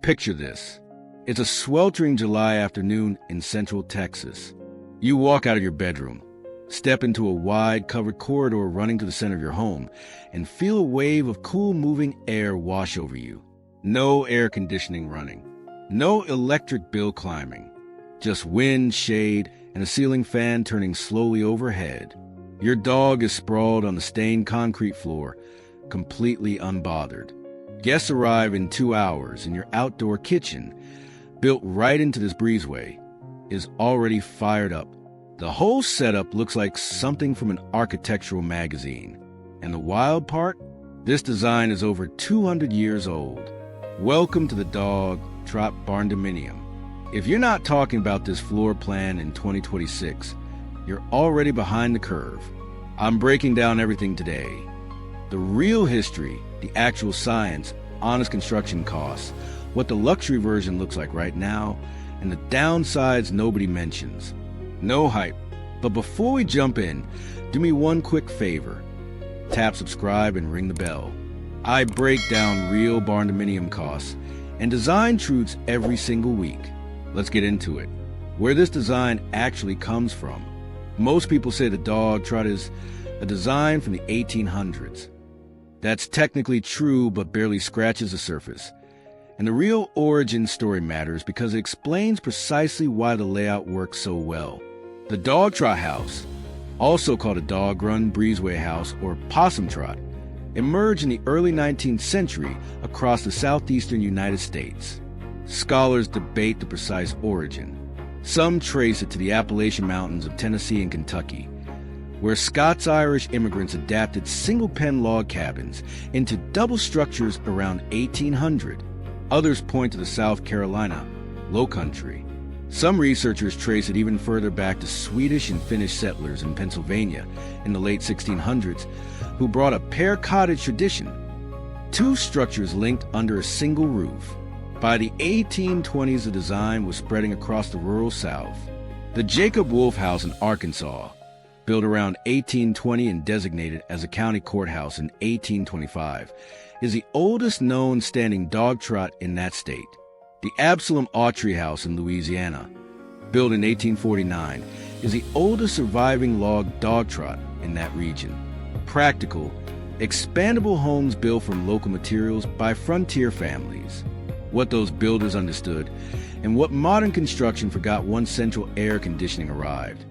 Picture this. It's a sweltering July afternoon in central Texas. You walk out of your bedroom, step into a wide covered corridor running to the center of your home, and feel a wave of cool moving air wash over you. No air conditioning running. No electric bill climbing. Just wind, shade, and a ceiling fan turning slowly overhead. Your dog is sprawled on the stained concrete floor, completely unbothered. Guests arrive in 2 hours, and your outdoor kitchen, built right into this breezeway, is already fired up. The whole setup looks like something from an architectural magazine. And the wild part? This design is over 200 years old. Welcome to the TROT Barndominium. If you're not talking about this floor plan in 2026, you're already behind the curve. I'm breaking down everything today. The real history, the actual science, honest construction costs, what the luxury version looks like right now, and the downsides nobody mentions. No hype. But before we jump in, do me one quick favor. Tap subscribe and ring the bell. I break down real barndominium costs and design truths every single week. Let's get into it. Where this design actually comes from. Most people say the TROT is a design from the 1800s. That's technically true, but barely scratches the surface. And the real origin story matters because it explains precisely why the layout works so well. The TROT house, also called a dog-run breezeway house or possum trot, emerged in the early 19th century across the southeastern United States. Scholars debate the precise origin. Some trace it to the Appalachian Mountains of Tennessee and Kentucky, where Scots-Irish immigrants adapted single-pen log cabins into double structures around 1800. Others point to the South Carolina Low Country. Some researchers trace it even further back to Swedish and Finnish settlers in Pennsylvania in the late 1600s who brought a pair cottage tradition, two structures linked under a single roof. By the 1820s, the design was spreading across the rural South. The Jacob Wolf House in Arkansas, built around 1820 and designated as a county courthouse in 1825, is the oldest known standing dog trot in that state. The Absalom Autry House in Louisiana, built in 1849, is the oldest surviving log dog trot in that region. Practical, expandable homes built from local materials by frontier families. What those builders understood, and what modern construction forgot once central air conditioning arrived,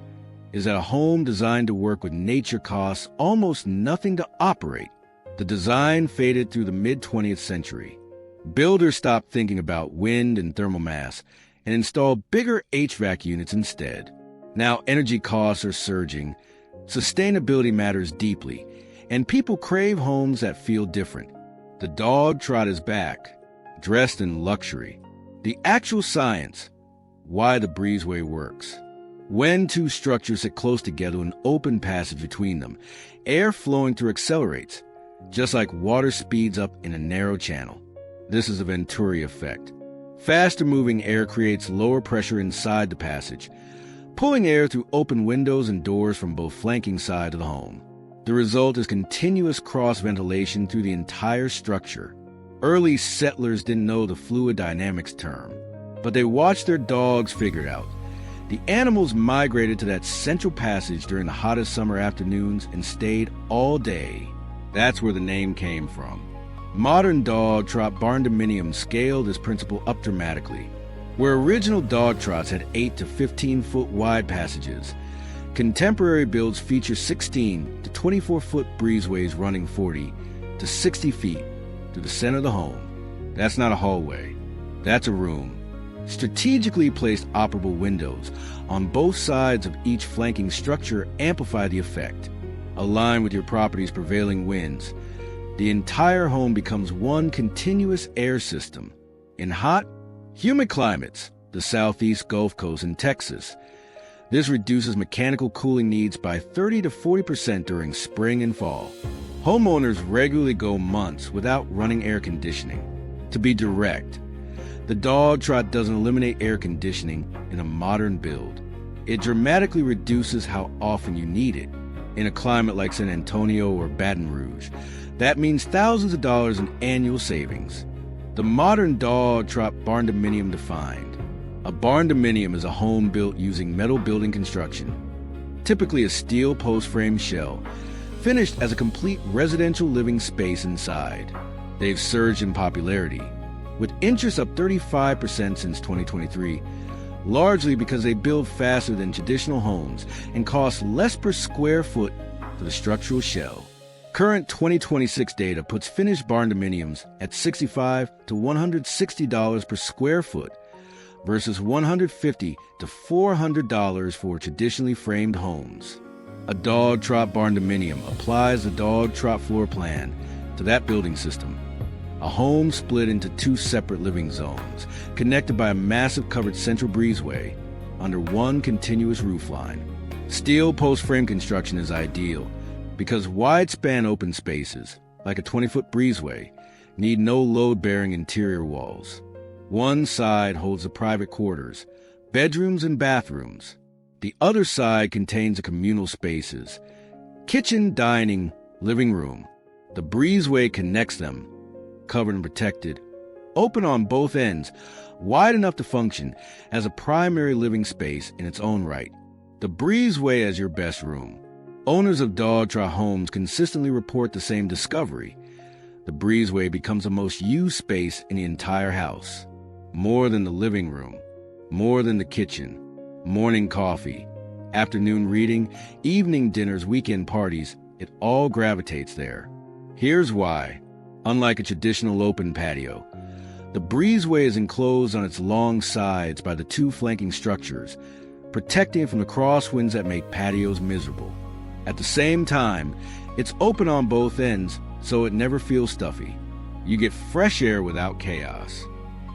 is that a home designed to work with nature costs almost nothing to operate. The design faded through the mid-20th century. Builders stopped thinking about wind and thermal mass and installed bigger HVAC units instead. Now energy costs are surging, sustainability matters deeply, and people crave homes that feel different. The TROT is back, dressed in luxury. The actual science, why the breezeway works. When two structures sit close together with an open passage between them, air flowing through accelerates, just like water speeds up in a narrow channel. This is a Venturi effect. Faster moving air creates lower pressure inside the passage, pulling air through open windows and doors from both flanking sides of the home. The result is continuous cross-ventilation through the entire structure. Early settlers didn't know the fluid dynamics term, but they watched their dogs figure it out. The animals migrated to that central passage during the hottest summer afternoons and stayed all day. That's where the name came from. Modern TROT Barndominium scaled this principle up dramatically. Where original dog trots had 8 to 15-foot wide passages, contemporary builds feature 16 to 24-foot breezeways running 40 to 60 feet through the center of the home. That's not a hallway. That's a room. Strategically placed operable windows on both sides of each flanking structure amplify the effect. Aligned with your property's prevailing winds, the entire home becomes one continuous air system. In hot, humid climates, the southeast Gulf Coast and Texas, this reduces mechanical cooling needs by 30 to 40% during spring and fall. Homeowners regularly go months without running air conditioning. To be direct, the TROT doesn't eliminate air conditioning in a modern build. It dramatically reduces how often you need it. In a climate like San Antonio or Baton Rouge, that means thousands of dollars in annual savings. The modern dog TROT Barndominium defined. A barndominium is a home built using metal building construction, typically a steel post frame shell, finished as a complete residential living space inside. They've surged in popularity, with interest up 35% since 2023, largely because they build faster than traditional homes and cost less per square foot for the structural shell. Current 2026 data puts finished barndominiums at $65 to $160 per square foot versus $150 to $400 for traditionally framed homes. A dog TROT barndominium applies the dog TROT floor plan to that building system. A home split into two separate living zones, connected by a massive covered central breezeway under one continuous roofline. Steel post frame construction is ideal because wide-span open spaces, like a 20-foot breezeway, need no load-bearing interior walls. One side holds the private quarters, bedrooms and bathrooms. The other side contains the communal spaces, kitchen, dining, living room. The breezeway connects them, covered and protected, open on both ends, wide enough to function as a primary living space in its own right. The breezeway as your best room. Owners of dog TROT homes consistently report the same discovery. The breezeway becomes the most used space in the entire house. More than the living room, more than the kitchen, morning coffee, afternoon reading, evening dinners, weekend parties, it all gravitates there. Here's why. Unlike a traditional open patio, the breezeway is enclosed on its long sides by the two flanking structures, protecting it from the crosswinds that make patios miserable. At the same time, it's open on both ends, so it never feels stuffy. You get fresh air without chaos,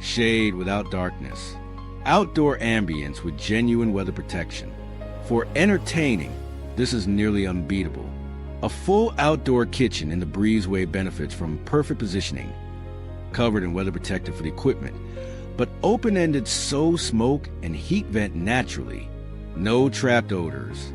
shade without darkness, outdoor ambience with genuine weather protection. For entertaining, this is nearly unbeatable. A full outdoor kitchen in the breezeway benefits from perfect positioning, covered and weather protected for the equipment, but open-ended so smoke and heat vent naturally. No trapped odors.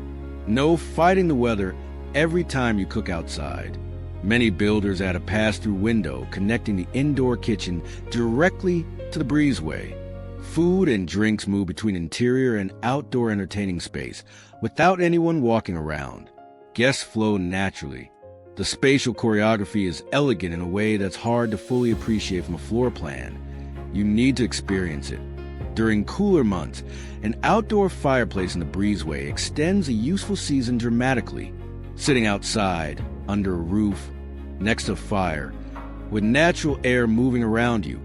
No fighting the weather every time you cook outside. Many builders add a pass-through window connecting the indoor kitchen directly to the breezeway. Food and drinks move between interior and outdoor entertaining space without anyone walking around. Guests flow naturally. The spatial choreography is elegant in a way that's hard to fully appreciate from a floor plan. You need to experience it. During cooler months, an outdoor fireplace in the breezeway extends a useful season dramatically. Sitting outside, under a roof, next to a fire, with natural air moving around you.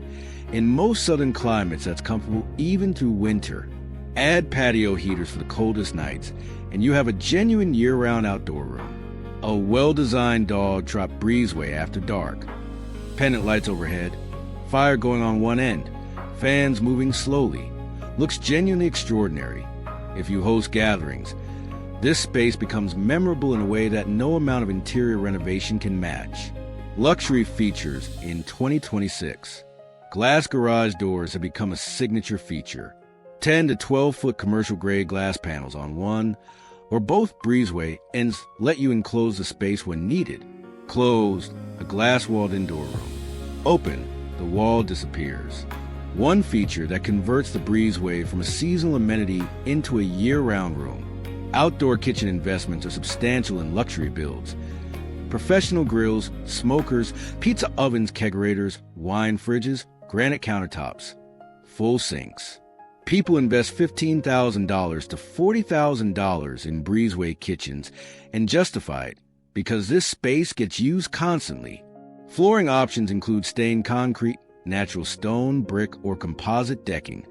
In most southern climates, that's comfortable even through winter. Add patio heaters for the coldest nights, and you have a genuine year-round outdoor room. A well-designed dog TROT breezeway after dark. Pendant lights overhead, fire going on one end, fans moving slowly. Looks genuinely extraordinary. If you host gatherings, this space becomes memorable in a way that no amount of interior renovation can match. Luxury features in 2026. Glass garage doors have become a signature feature. 10 to 12-foot commercial-grade glass panels on one or both breezeway ends let you enclose the space when needed. Closed, a glass-walled indoor room. Open, the wall disappears. One feature that converts the breezeway from a seasonal amenity into a year-round room. Outdoor kitchen investments are substantial in luxury builds. Professional grills, smokers, pizza ovens, kegerators, wine fridges, granite countertops, full sinks. People invest $15,000 to $40,000 in breezeway kitchens and justify it because this space gets used constantly. Flooring options include stained concrete, natural stone, brick, or composite decking,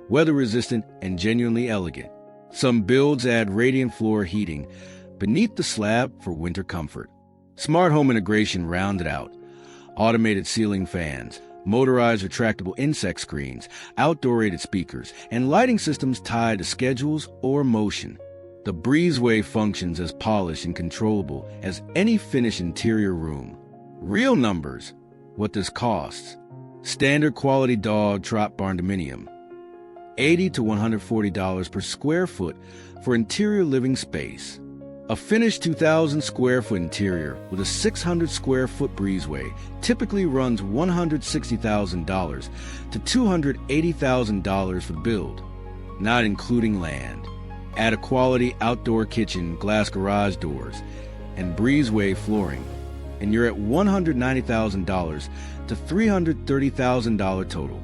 weather-resistant and genuinely elegant. Some builds add radiant floor heating beneath the slab for winter comfort. Smart home integration rounded out. Automated ceiling fans, motorized retractable insect screens, outdoor-rated speakers, and lighting systems tied to schedules or motion. The breezeway functions as polished and controllable as any finished interior room. Real numbers, what this costs. Standard quality dog TROT barndominium, $80 to $140 per square foot for interior living space. A finished 2,000 square foot interior with a 600 square foot breezeway typically runs $160,000 to $280,000 for the build, not including land. Add a quality outdoor kitchen, glass garage doors, and breezeway flooring, and you're at $190,000 to $330,000 total.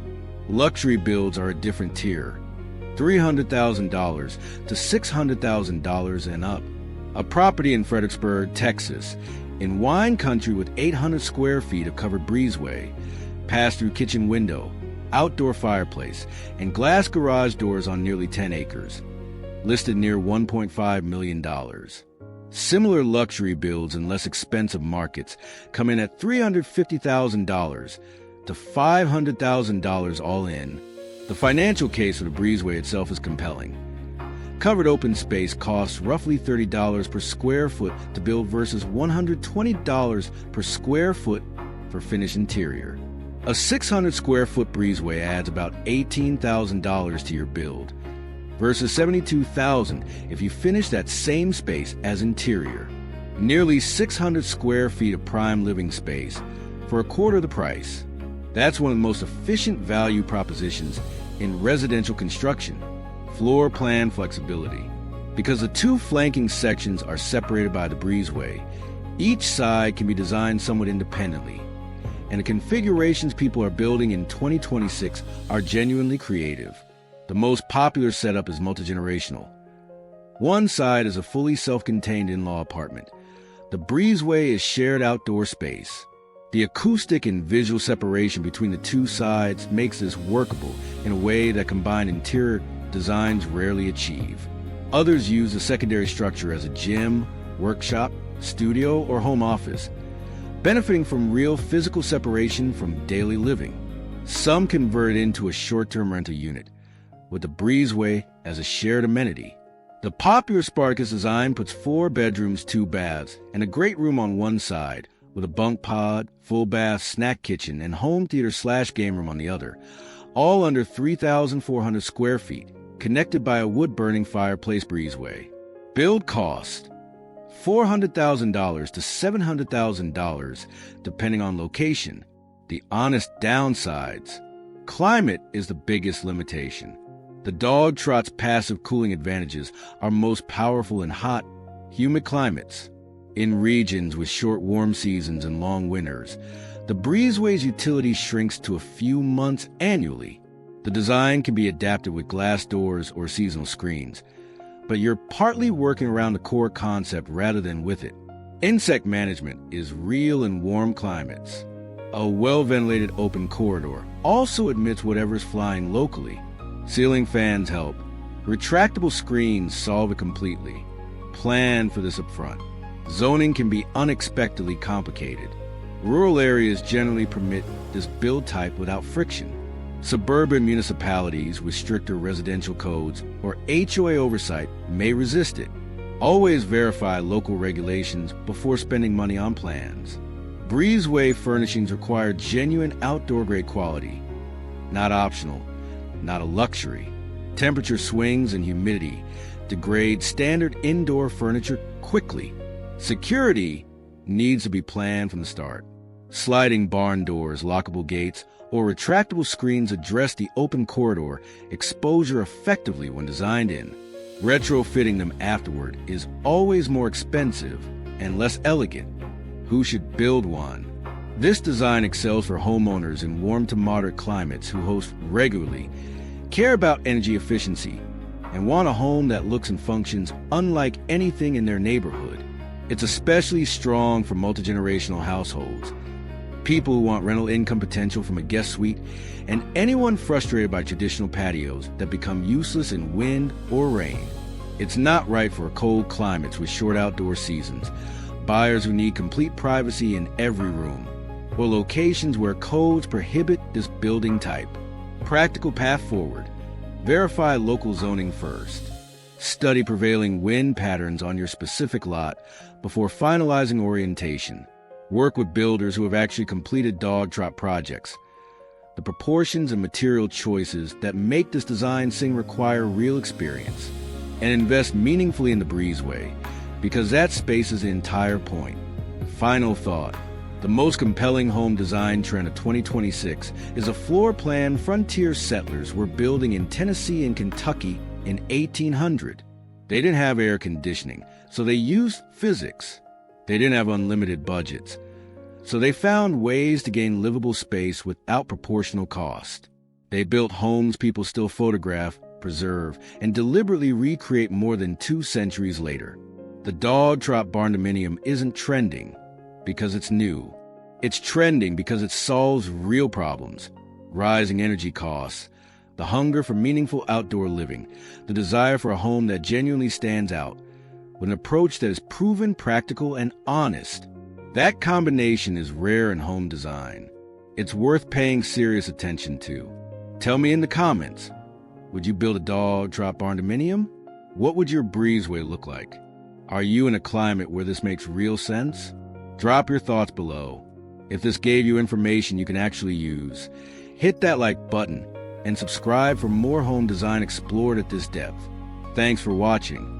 Luxury builds are a different tier, $300,000 to $600,000 and up. A property in Fredericksburg, Texas, in wine country with 800 square feet of covered breezeway, pass-through kitchen window, outdoor fireplace, and glass garage doors on nearly 10 acres, listed near $1.5 million. Similar luxury builds in less expensive markets come in at $350,000 to $500,000 all in. The financial case for the breezeway itself is compelling. Covered open space costs roughly $30 per square foot to build versus $120 per square foot for finished interior. A 600 square foot breezeway adds about $18,000 to your build versus $72,000 if you finish that same space as interior. Nearly 600 square feet of prime living space for a quarter of the price. That's one of the most efficient value propositions in residential construction. Floor plan flexibility. Because the two flanking sections are separated by the breezeway, each side can be designed somewhat independently, and the configurations people are building in 2026 are genuinely creative. The most popular setup is multi-generational. One side is a fully self-contained in-law apartment. The breezeway is shared outdoor space. The acoustic and visual separation between the two sides makes this workable in a way that combined interior designs rarely achieve. Others use the secondary structure as a gym, workshop, studio, or home office, benefiting from real physical separation from daily living. Some convert it into a short-term rental unit, with the breezeway as a shared amenity. The popular Spartacus design puts 4 bedrooms, 2 baths, and a great room on one side, with a bunk pod, full bath, snack kitchen, and home theater/game room on the other, all under 3,400 square feet, connected by a wood-burning fireplace breezeway. Build cost, $400,000 to $700,000, depending on location. The honest downsides. Climate is the biggest limitation. The dog trot's passive cooling advantages are most powerful in hot, humid climates. In regions with short warm seasons and long winters, the breezeway's utility shrinks to a few months annually. The design can be adapted with glass doors or seasonal screens, but you're partly working around the core concept rather than with it. Insect management is real in warm climates. A well-ventilated open corridor also admits whatever's flying locally. Ceiling fans help. Retractable screens solve it completely. Plan for this up front. Zoning can be unexpectedly complicated. Rural areas generally permit this build type without friction. Suburban municipalities with stricter residential codes or HOA oversight may resist it. Always verify local regulations before spending money on plans. Breezeway furnishings require genuine outdoor-grade quality. Not optional, not a luxury. Temperature swings and humidity degrade standard indoor furniture quickly. Security needs to be planned from the start. Sliding barn doors, lockable gates, or retractable screens address the open corridor exposure effectively when designed in. Retrofitting them afterward is always more expensive and less elegant. Who should build one? This design excels for homeowners in warm to moderate climates who host regularly, care about energy efficiency, and want a home that looks and functions unlike anything in their neighborhood. It's especially strong for multi-generational households, people who want rental income potential from a guest suite, and anyone frustrated by traditional patios that become useless in wind or rain. It's not right for cold climates with short outdoor seasons, buyers who need complete privacy in every room, or locations where codes prohibit this building type. Practical path forward. Verify local zoning first. Study prevailing wind patterns on your specific lot before finalizing orientation. Work with builders who have actually completed dog trot projects. The proportions and material choices that make this design sing require real experience. And invest meaningfully in the breezeway. because that space is the entire point. Final thought. The most compelling home design trend of 2026 is a floor plan frontier settlers were building in Tennessee and Kentucky in 1800. They didn't have air conditioning, so they used physics. They didn't have unlimited budgets, so they found ways to gain livable space without proportional cost. They built homes people still photograph, preserve, and deliberately recreate more than 2 centuries later. The TROT Barndominium isn't trending because it's new. It's trending because it solves real problems: rising energy costs, the hunger for meaningful outdoor living, the desire for a home that genuinely stands out, with an approach that is proven practical and honest. That combination is rare in home design. It's worth paying serious attention to. Tell me in the comments, would you build a TROT Barndominium? What would your breezeway look like? Are you in a climate where this makes real sense? Drop your thoughts below. If this gave you information you can actually use, hit that like button and subscribe for more home design explored at this depth. Thanks for watching.